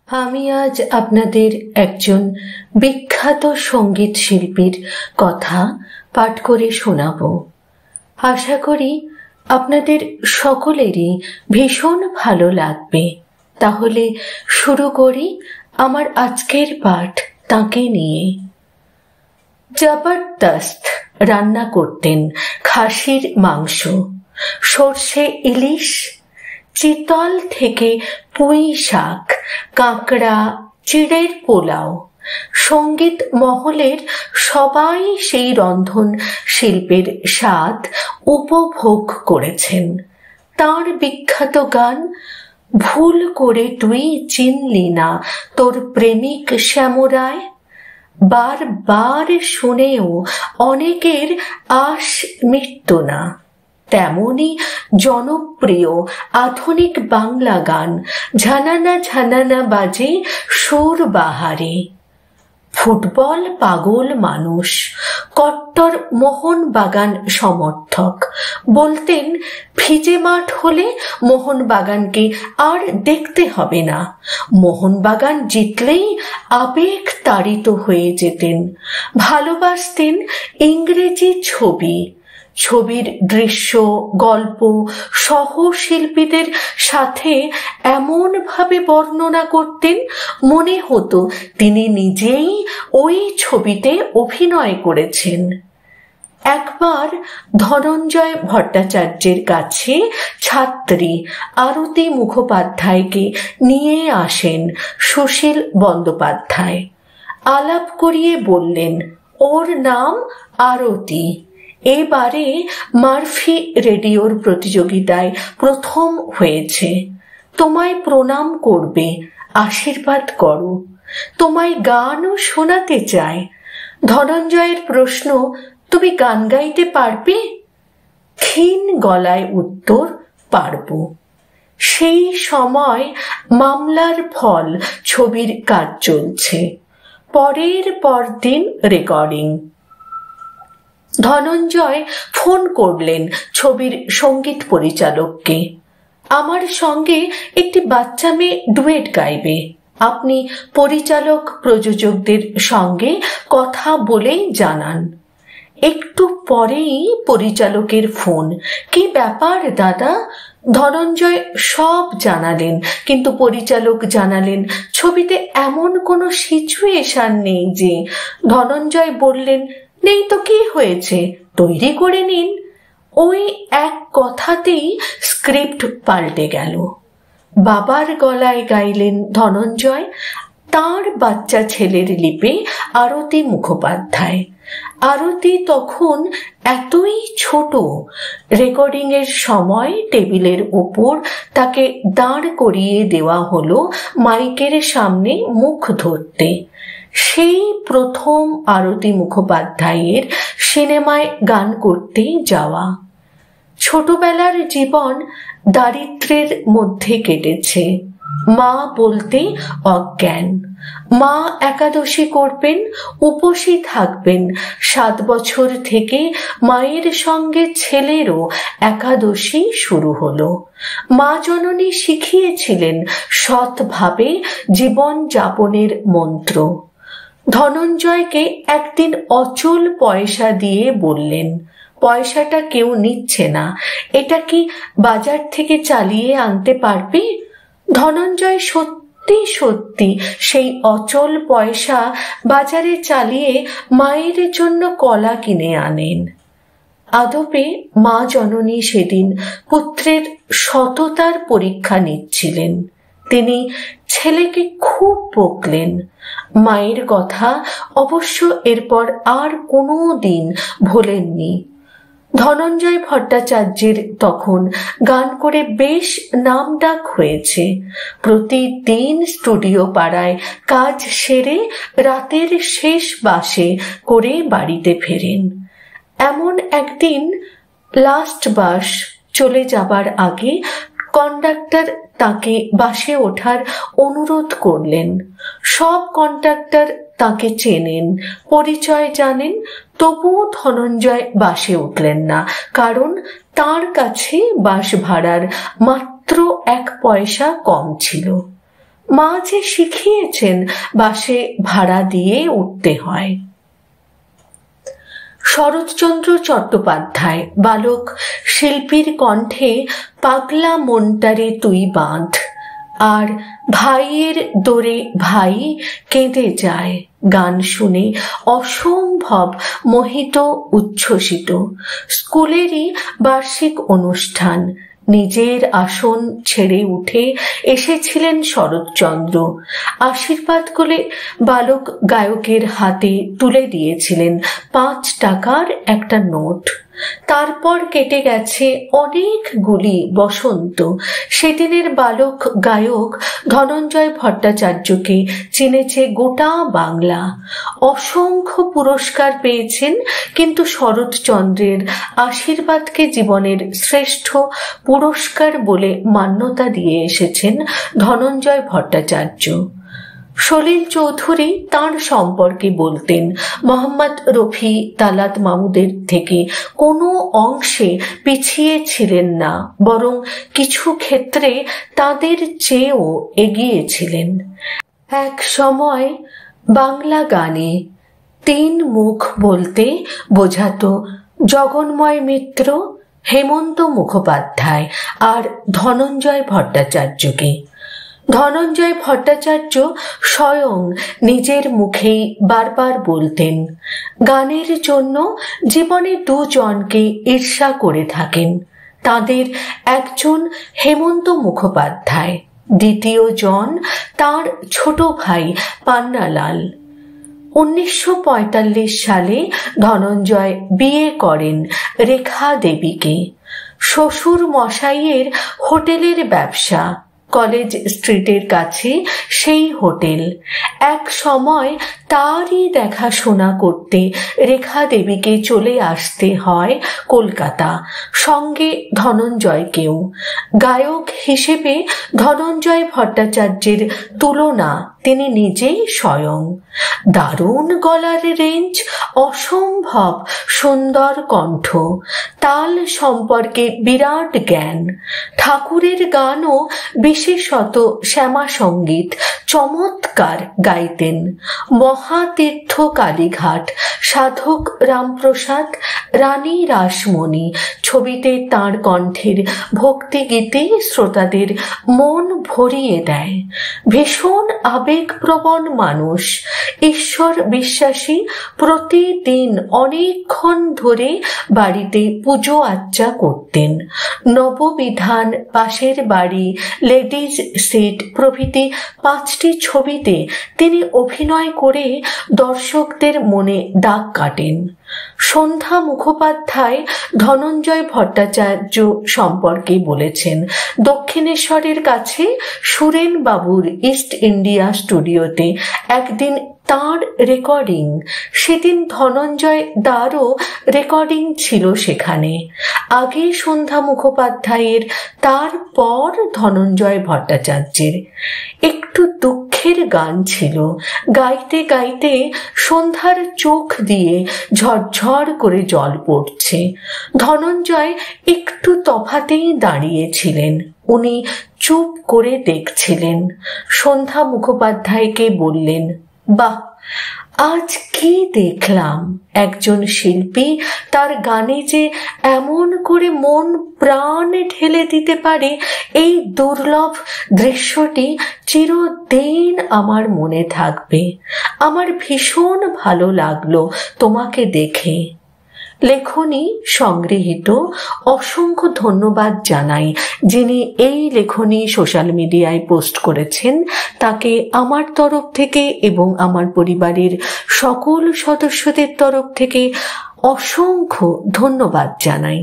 আমি আজ আপনাদের একজন বিখ্যাত সঙ্গীত শিল্পীর কথা পাঠ করে শোনাব। আশা করি আপনাদের সকলেরই ভীষণ ভালো লাগবে। তাহলে শুরু করি আমার আজকের পাঠ তাকে নিয়ে। জবরদস্ত রান্না করতেন খাসির মাংস, সর্ষে ইলিশ, চিতল থেকে পুঁই শাক, কাঁকড়া, চিড়ের পোলাও। সঙ্গীত মহলের সবাই সেই রন্ধন শিল্পের স্বাদ উপভোগ করেছেন। তাঁর বিখ্যাত গান ভুল করে তুই চিনলি না তোর প্রেমিক শ্যামরায় বারবার শুনেও অনেকের আশ মিটত না। তেমনি জনপ্রিয় আধুনিক বাংলা গান ঝানানা ঝানানা বাজে সুর বাহারে। ফুটবল পাগল মানুষ, কট্টর মোহনবাগান সমর্থক, বলতেন ভিজে মাঠ হলে মোহনবাগানকে আর দেখতে হবে না। মোহনবাগান জিতলেই আবেগ তাড়িত হয়ে যেতেন। ভালোবাসতেন ইংরেজি ছবি, ছবির দৃশ্য, গল্প সহ শিল্পীদের সাথে এমন ভাবে বর্ণনা করতেন মনে হতো তিনি নিজেই ওই ছবিতে অভিনয় করেছেন। একবার ধনঞ্জয় ভট্টাচার্যের কাছে ছাত্রী আরতি মুখোপাধ্যায়কে নিয়ে আসেন সুশীল বন্দ্যোপাধ্যায়। আলাপ করিয়ে বললেন, ওর নাম আরতি, এবারে মারফি রেডিওর প্রতিযোগিতায় প্রথম হয়েছে। তোমায় প্রণাম করবে, আশীর্বাদ করো, তোমায় গানও শোনাতে চায়। ধনঞ্জয়ের প্রশ্ন, তুমি গান গাইতে পারবে? ক্ষীণ গলায় উত্তর, পারব। সেই সময় মামলার ফল ছবির কাজ চলছে। পরের পরদিন রেকর্ডিং। ধনঞ্জয় ফোন করলেন ছবির সঙ্গীত পরিচালককে, আমার সঙ্গে একটি বাচ্চা মেয়ে ডুয়েট গাইবে, আপনি পরিচালক প্রযোজকদের সঙ্গে কথা বলেই জানান। একটু পরেই পরিচালকের ফোন, কি ব্যাপার দাদা? ধনঞ্জয় সব জানালেন, কিন্তু পরিচালক জানালেন ছবিতে এমন কোনো সিচুয়েশন নেই যে। ধনঞ্জয় বললেন, নেই তো কি হয়েছে, তৈরি করে নিন। ওই এক কথাতেই স্ক্রিপ্ট পাল্টে গেল। বাবার গলায় গাইলেন ধনঞ্জয়, তাঁর বাচ্চা ছেলের লিপে আরতি মুখোপাধ্যায়। আরতি তখন এতই ছোট, রেকর্ডিং এর সময় টেবিলের ওপর তাকে দাঁড় করিয়ে দেওয়া হলো মাইকের সামনে মুখ ধরতে। সেই প্রথম আরতি মুখোপাধ্যায়ের সিনেমায় গান করতে যাওয়া। ছোটবেলার জীবন দারিদ্র্যের মধ্যে কেটেছে। মা বলতে অজ্ঞান। মা একাদশী করবেন, উপসী থাকবেন। 7 বছর থেকে মায়ের সঙ্গে ছেলেরও একাদশী শুরু হলো। মা জননী শিখিয়েছিলেন সৎভাবে জীবন যাপনের মন্ত্র। ধনঞ্জয়কে একদিন অচল পয়সা দিয়ে বললেন, পয়সাটা কেউ নিচ্ছে না, এটা কি বাজার থেকে চালিয়ে আনতে পারবে? ধনঞ্জয় সত্যি সত্যি সেই অচল পয়সা বাজারে চালিয়ে মায়ের জন্য কলা কিনে আনেন। আদপে মা জননী সেদিন পুত্রের সততার পরীক্ষা নিচ্ছিলেন। তিনি ছেলেকে খুব বকলেন। মায়ের কথা অবশ্য এরপর আর কোনো দিন ভোলেননি। ধনঞ্জয় ভট্টাচার্যের তখন গান করে বেশ নামডাক হয়েছে। প্রতিদিন স্টুডিও পাড়ায় কাজ সেরে রাতের শেষ বাসে করে বাড়িতে ফেরেন। এমন একদিন লাস্ট বাস চলে যাবার আগে কন্ডাক্টর তাকে বাসে ওঠার অনুরোধ করলেন। সব কন্ডাক্টর তাকে চেনেন, পরিচয় জানেন, তবুও ধনঞ্জয় বাসে উঠলেন না, কারণ তার কাছে বাস ভাড়ার মাত্র 1 পয়সা কম ছিল। মা যে শিখিয়েছেন বাসে ভাড়া দিয়ে উঠতে হয়। শরৎচন্দ্র চট্টোপাধ্যায়, বালক শিল্পীর কণ্ঠে পাগলা মনটারে তুই বাঁধ, আর ভাইয়ের দোরে ভাই কেঁদে যায় গান শুনে অসম্ভব মোহিত উচ্ছ্বসিত। স্কুলেরই বার্ষিক অনুষ্ঠান, নিজের আসন ছেড়ে উঠে এসেছিলেন শরৎচন্দ্র। আশীর্বাদ করে বালক গায়কের হাতে তুলে দিয়েছিলেন 5 টাকার একটা নোট। তারপর কেটে গেছে অনেকগুলি বসন্ত। সেদিনের বালক গায়ক ধনঞ্জয় ভট্টাচার্যকে চিনেছে গোটা বাংলা। অসংখ্য পুরস্কার পেয়েছেন, কিন্তু শরৎচন্দ্রের আশীর্বাদকে জীবনের শ্রেষ্ঠ পুরস্কার বলে মান্যতা দিয়ে এসেছেন ধনঞ্জয় ভট্টাচার্য। সলিল চৌধুরী তাঁর সম্পর্কে বলতেন, মোহাম্মদ রফি, তালাত মাহমুদের থেকে কোনো অংশে পিছিয়ে ছিলেন না, বরং কিছু ক্ষেত্রে তাদের চেয়েও এগিয়ে ছিলেন। এক সময় বাংলা গানে 3 মুখ বলতে বোঝাতো জগন্ময় মিত্র, হেমন্ত মুখোপাধ্যায় আর ধনঞ্জয় ভট্টাচার্যকে। ধনঞ্জয় ভট্টাচার্য স্বয়ং নিজের মুখেই বারবার বলতেন, গানের জন্য জীবনে 2 জনকে ঈর্ষা করে থাকেন। তাদের একজন হেমন্ত মুখোপাধ্যায়, দ্বিতীয় জন তার ছোট ভাই পান্নালাল। 1945 সালে ধনঞ্জয় বিয়ে করেন রেখা দেবীকে। শ্বশুর মশাইয়ের হোটেলের ব্যবসা, কলেজ স্ট্রিটের কাছে সেই হোটেল। এক সময় তারই দেখাশোনা করতে রেখা দেবীকে চলে আসতে হয় কলকাতা, সঙ্গে ধনঞ্জয়কেও। গায়ক হিসেবে ধনঞ্জয় ভট্টাচার্যের তুলনা তিনি নিজেই স্বয়ং। দারুণ গলার রেঞ্জ, অসম্ভব সুন্দর কণ্ঠ, তাল সম্পর্কে বিরাট জ্ঞান। ঠাকুরের গানও, বিশেষত শ্যামা সঙ্গীত চমৎকার গাইতেন। মহাতীর্থ কালীঘাট, সাধক রামপ্রসাদ, রানী রাসমণি ছবিতে তাঁর কণ্ঠের ভক্তিগীতি শ্রোতাদের মন ভরিয়ে দেয়। ভীষণ আবেগপ্রবণ মানুষ, ঈশ্বর বিশ্বাসী, প্রতিদিন অনেকক্ষণ ধরে বাড়িতে পুজো আর্চা করতেন। নববিধান, পাশের বাড়ি, লেডিজ সিট প্রভৃতি 5টি ছবিতে তিনি অভিনয় করে দর্শকদের মনে দাগ কাটেন। সন্ধ্যা মুখোপাধ্যায় ধনঞ্জয় ভট্টাচার্য সম্পর্কে বলেছেন, দক্ষিণেশ্বরের কাছে সুরেন বাবুর ইস্ট ইন্ডিয়া স্টুডিওতে একদিন তাঁর রেকর্ডিং, সেদিন ধনঞ্জয় দারও রেকর্ডিং ছিল সেখানে। আগে সন্ধ্যা মুখোপাধ্যায়ের, তারপর ধনঞ্জয় ভট্টাচার্যের। একটু দুঃখের গান ছিল, গাইতে গাইতে সন্ধ্যার চোখ দিয়ে ঝরঝর করে জল পড়ছে। ধনঞ্জয় একটু তফাতেই দাঁড়িয়েছিলেন, উনি চুপ করে দেখছিলেন। সন্ধ্যা মুখোপাধ্যায়কে বললেন, বাহ, আজ কি দেখলাম! একজন শিল্পী তার গানে যে এমন করে মন প্রাণ ঢেলে দিতে পারে, এই দুর্লভ দৃশ্যটি চিরদিন আমার মনে থাকবে। আমার ভীষণ ভালো লাগলো তোমাকে দেখে। লেখনী সংগৃহীত। অসংখ্য ধন্যবাদ জানাই যিনি এই লেখনী সোশ্যাল মিডিয়ায় পোস্ট করেছেন, তাকে আমার তরফ থেকে এবং আমার পরিবারের সকল সদস্যদের তরফ থেকে অসংখ্য ধন্যবাদ জানাই।